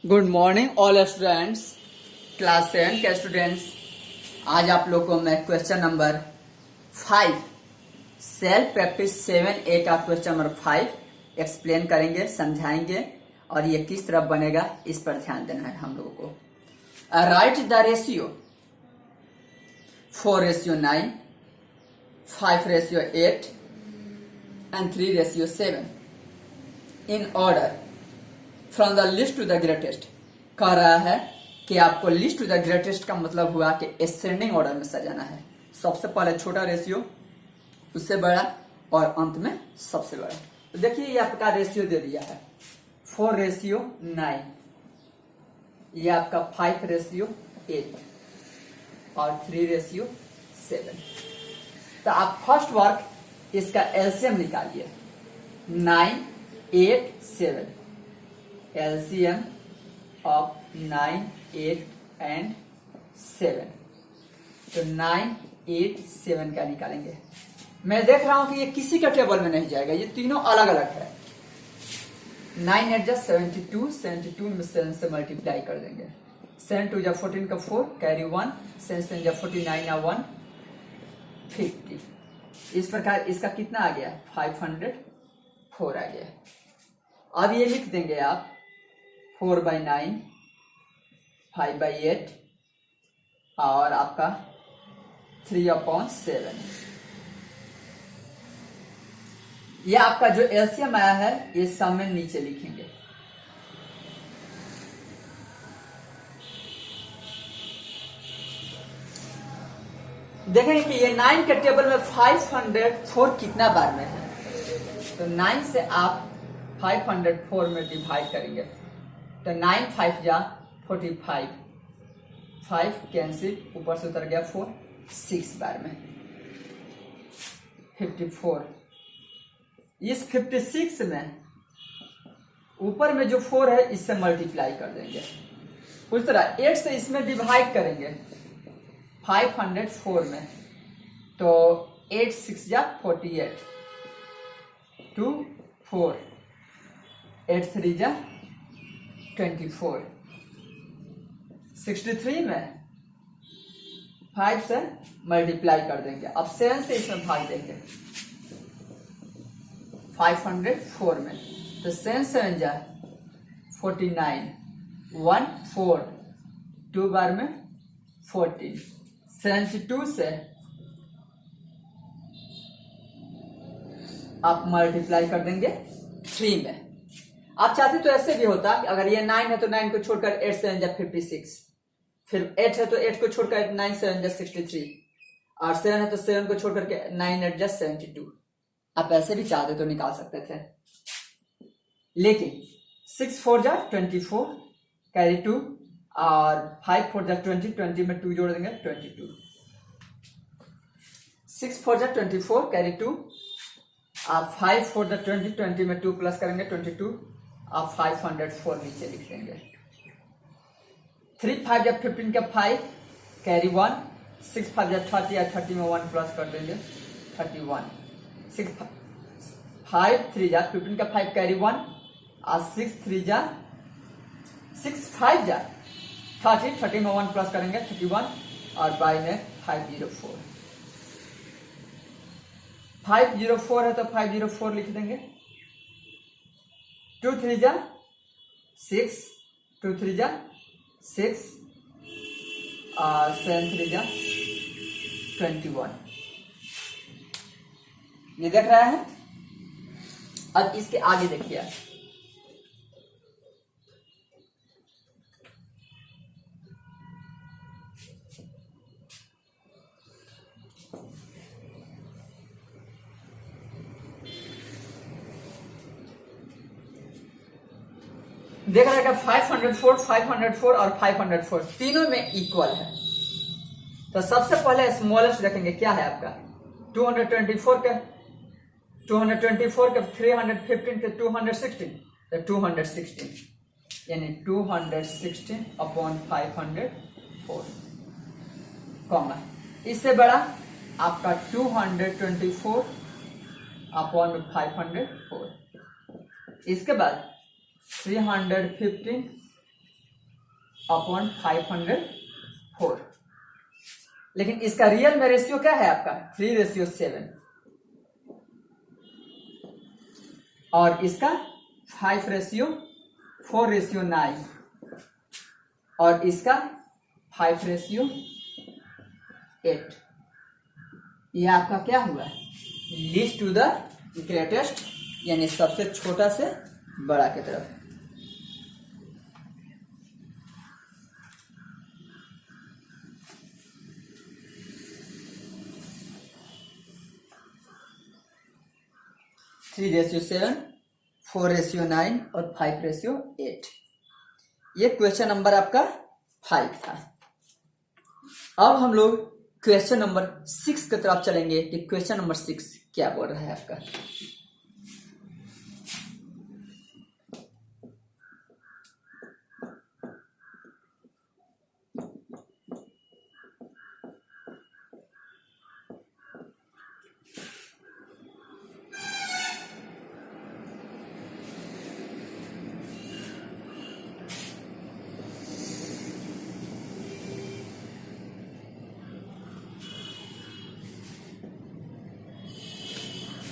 Good morning all students, class 7 के students. आज आप लोग को मैं question number 5 self practice 7A का क्वेश्चन नंबर 5 एक्सप्लेन करेंगे, समझाएंगे और ये किस तरह बनेगा इस पर ध्यान देना है हम लोगों को। Write the ratio 4:9, 5:8 and 3:7 in order from the list to the greatest. कह रहा है कि आपको लिस्ट टू द ग्रेटेस्ट का मतलब हुआ कि एसेंडिंग ऑर्डर में सजाना है। सबसे पहले छोटा रेशियो, उससे बड़ा और अंत में सबसे बड़ा। तो देखिए ये आपका रेशियो दे दिया है 4:9, ये आपका 5:8 और 3:7। तो आप फर्स्ट वर्क इसका एलसीएम निकालिए। 9, 8, 7 LCM of 9, 8 and 7। तो 9, 8, 7 का निकालेंगे। मैं देख रहा हूं कि ये किसी का टेबल में नहीं जाएगा, ये तीनों अलग अलग है। 9 8 72, 72 में 7 से मल्टीप्लाई कर देंगे। 7 2 14 का 4 कैरी 1, 7 7 49 या 1 50। इस प्रकार इसका कितना आ गया? 504 आ गया। अब ये लिख देंगे आप 4/9, 5/8 और आपका 3/7। ये आपका जो एलसीएम आया है ये सम में नीचे लिखेंगे। देखेंगे कि ये 9 के टेबल में 504 कितना बार में है। तो 9 से आप 504 में डिवाइड करेंगे तो 9 5 जा 45, 5 कैंसिल, ऊपर से उतर गया 4, 6 बार में 54। इस 56 में ऊपर में जो 4 है इससे मल्टीप्लाई कर देंगे। उस तरह 8 से इसमें डिवाइड करेंगे 504 में, तो 8 6 जा 48, 2 4, 8 3 जा 24। 63 में 5 से मल्टीप्लाई कर देंगे। अब 7 से इसमें भाग देंगे 504 में, तो 7 7 जा 49, 1 4, 2 बार में 14। 72 से आप मल्टीप्लाई कर देंगे 3 में। आप चाहते तो ऐसे भी होता कि अगर ये 9 है तो 9 को छोड़कर 8 7 जा 56, फिर 8 है तो 8 को छोड़कर 9 7 जा 63 और 7 है तो 7 को छोड़कर के 9 8 जा 72। आप ऐसे भी चाहते तो निकाल सकते थे, लेकिन 6 4 जा 24 कैरी 2 और 5 4 जा 20, 20 में 2 जोड़ देंगे 22। 6 4 जा 24 कैरी 2 आप 5 4 जा 20, 20 में 2 प्लस करेंगे 22। आप 504 नीचे लिख देंगे। 3 5 जा 15 का 5 कैरी 1, 6 5 जा 30 या 30 में 1 प्लस कर देंगे 31। 6 5 3 जा 15 का 5 कैरी 1 और 6 3 जा 6 5 जा 30, 30 में 1 प्लस करेंगे 31 और बाई में 504। 504 है तो 504 लिख देंगे। 2 3 जा 6, 2 3 जा 6 और 7 3 जा 21। ये देख रहा है। अब इसके आगे देखिए, देख रहा है कि 504, 504 और 504 तीनों में इक्वल है। तो सबसे पहले स्मॉलेस्ट रखेंगे, क्या है आपका 224 के 315 के 216, तो 216 यानी 216 अपॉन 504 कॉमा। इससे बड़ा आपका 224 अपॉन 504। इसके बाद 315 अपॉन 504। लेकिन इसका रियल में रेशियो क्या है आपका 3:7 और इसका 5:4:9 और इसका 5:8। यह आपका क्या हुआ लीस्ट टू द ग्रेटेस्ट, यानी सबसे छोटा से बड़ा की तरफ। थ्री रेशियो 7, 4:9 और 5:8। ये क्वेश्चन नंबर आपका 5 था। अब हम लोग क्वेश्चन नंबर 6 की तरफ चलेंगे कि क्वेश्चन नंबर 6 क्या बोल रहा है आपका।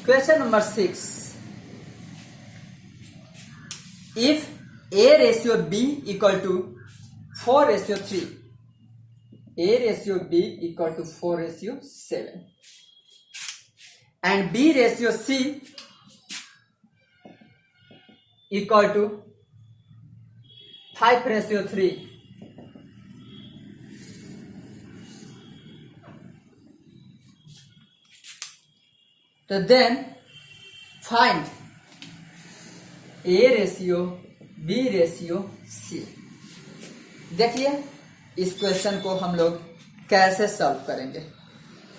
Question number 6. If A ratio B equal to 4:3, A ratio B equal to 4:7, and B ratio C equal to 5:3, तो then find A ratio B ratio C। देखिए इस क्वेश्चन को हम लोग कैसे सॉल्व करेंगे,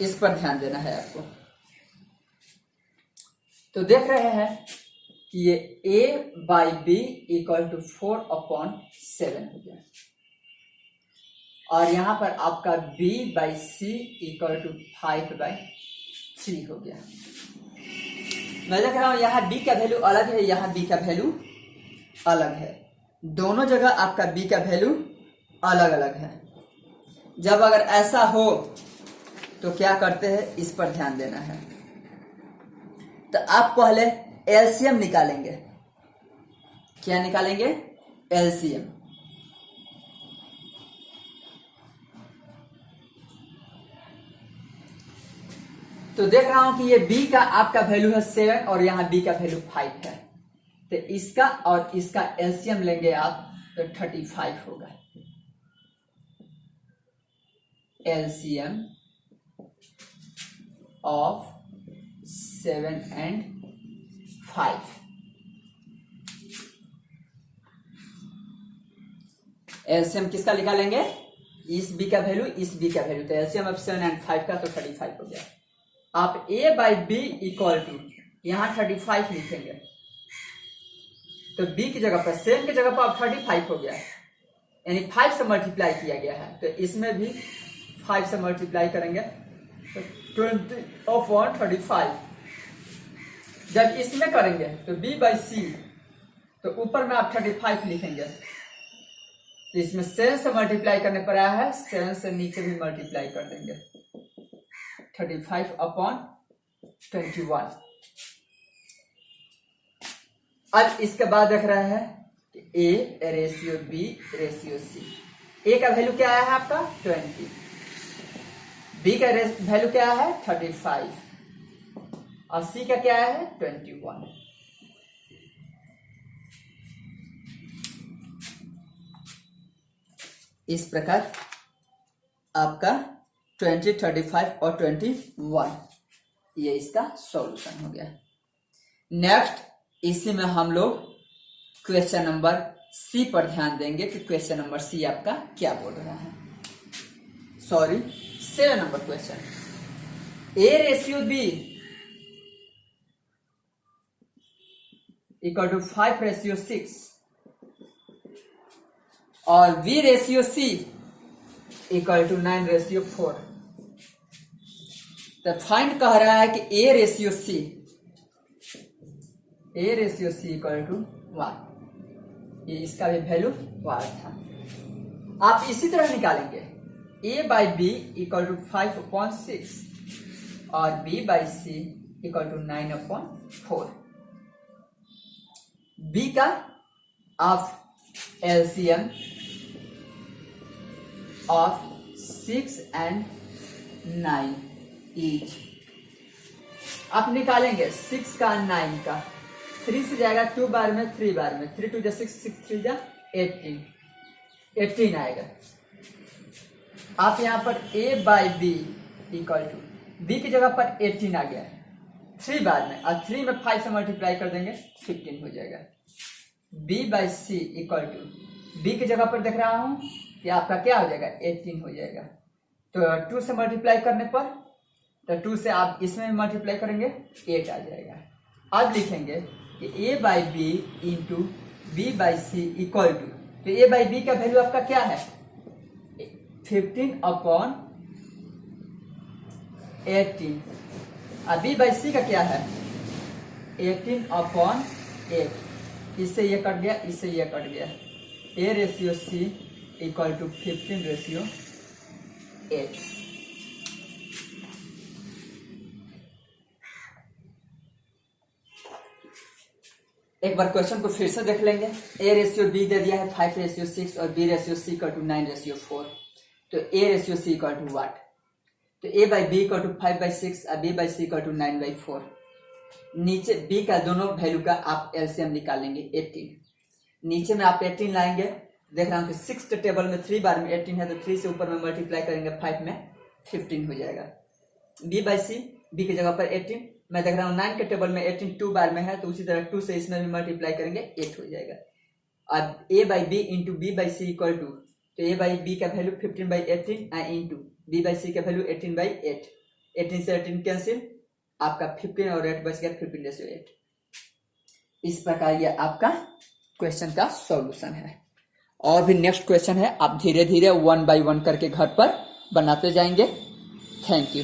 इस पर ध्यान देना है आपको। तो देख रहे हैं कि ये A/B इक्वल टू 4/7 हो गया और यहां पर आपका B/C इक्वल टू 5/3 हो गया। मैं देख रहा हूं यहाँ B का वैल्यू अलग है, यहाँ B का वैल्यू अलग है। दोनों जगह आपका B का वैल्यू अलग अलग है। जब अगर ऐसा हो तो क्या करते हैं, इस पर ध्यान देना है। तो आप पहले एलसीएम निकालेंगे। क्या निकालेंगे? एलसीएम। तो देख रहा हूं कि ये B का आपका वैल्यू है 7 और यहाँ B का वैल्यू 5 है। तो इसका और इसका एलसीएम लेंगे आप तो 35 होगा। LCM of 7 and 5। एलसीएम किसका निकालेंगे? इस B का वैल्यू, इस B का वैल्यू। तो एलसीएम ऑफ 7 and 5 का तो 35 हो गया। आप A/B इक्वल टू यहां 35 लिखेंगे तो B की जगह पर 7 की जगह पर आप 35 हो गया, यानी 5 से मल्टीप्लाई किया गया है। तो इसमें भी 5 से मल्टीप्लाई करेंगे तो 20/35। जब इसमें करेंगे तो B/C, तो ऊपर में आप 35 लिखेंगे। तो इसमें 7 से मल्टीप्लाई करने पर आया है, 7 से नीचे भी मल्टीप्लाई कर देंगे, 35/21। अब इसके बाद देख रहे हैं कि A ratio B ratio C। A का वैल्यू क्या आया है आपका 20, B का वैल्यू क्या है 35 और C का क्या है 21। इस प्रकार आपका 20, 35 और 21 ये इसका सॉल्यूशन हो गया। नेक्स्ट इसी में हम लोग क्वेश्चन नंबर C पर ध्यान देंगे कि क्वेश्चन नंबर C आपका क्या बोल रहा है। 7 number question. A ratio B equal to 5:6 और B ratio C equal to 9:4। तो फाइंड कह रहा है कि A ratio C equal to 1। ये इसका भी वैल्यू 1 था। आप इसी तरह निकालेंगे a by B equal to 5/6 और b by C equal to 9/4। b का आप एलसीएम ऑफ 6 and 9 ईच आप निकालेंगे। 6 का 9 का 3 से जाएगा 2 बार में, 3 बार में, 3 2 6 6 3 18 आएगा। आप यहां पर a by B equal to b की जगह पर 18 आ गया है 3 बार में, और 3 में 5 से मल्टीप्लाई कर देंगे 15 हो जाएगा। b by C equal to b की जगह पर देख रहा हूं कि आपका क्या हो जाएगा 18 हो जाएगा। तो 2 से मल्टीप्लाई करने पर, तो 2 से आप इसमें मल्टीप्लाई करेंगे 8 आ जाएगा। अब लिखेंगे कि a by B into B by C equal to, तो a बाई बी का वैल्यू आपका क्या है 15/18 और b बाई सी का क्या है 18/8। इससे ये कट गया, इससे ये कट गया, a ratio c equal to 15/8। एक बार क्वेश्चन को फिर से देख लेंगे। a रेशियो b दे दिया है 5/6 और b ratio c equal to 9/4। तो a ratio c equal to what, तो a by B equal to 5/6 और b by C equal to 9/4। नीचे b का दोनों वैल्यू का आप एलसीएम निकालेंगे 18। नीचे में आप 18 लाएंगे, देख रहा हूं कि 6 टेबल में 3 बार में 18 है, तो 3 से ऊपर में मल्टीप्लाई करेंगे 5 में 15 हो जाएगा। b बाई सी, b की जगह पर 18, मैं देख रहा हूँ 9 के टेबल में 18 2 बार में है, तो उसी तरह 2 से इसमें भी मल्टीप्लाई करेंगे 8 हो जाएगा। अब a by B into B by C equal to, तो a बाई बी का value 15/18 into b by C का वैल्यू 18/8। 18 से 18 कैंसिल, आपका 15 और 8 बच गया 15/8। इस प्रकार यह आपका क्वेश्चन का सॉल्यूशन है। और भी नेक्स्ट क्वेश्चन है, आप धीरे धीरे 1 by 1 करके घर पर बनाते जाएंगे। Thank you.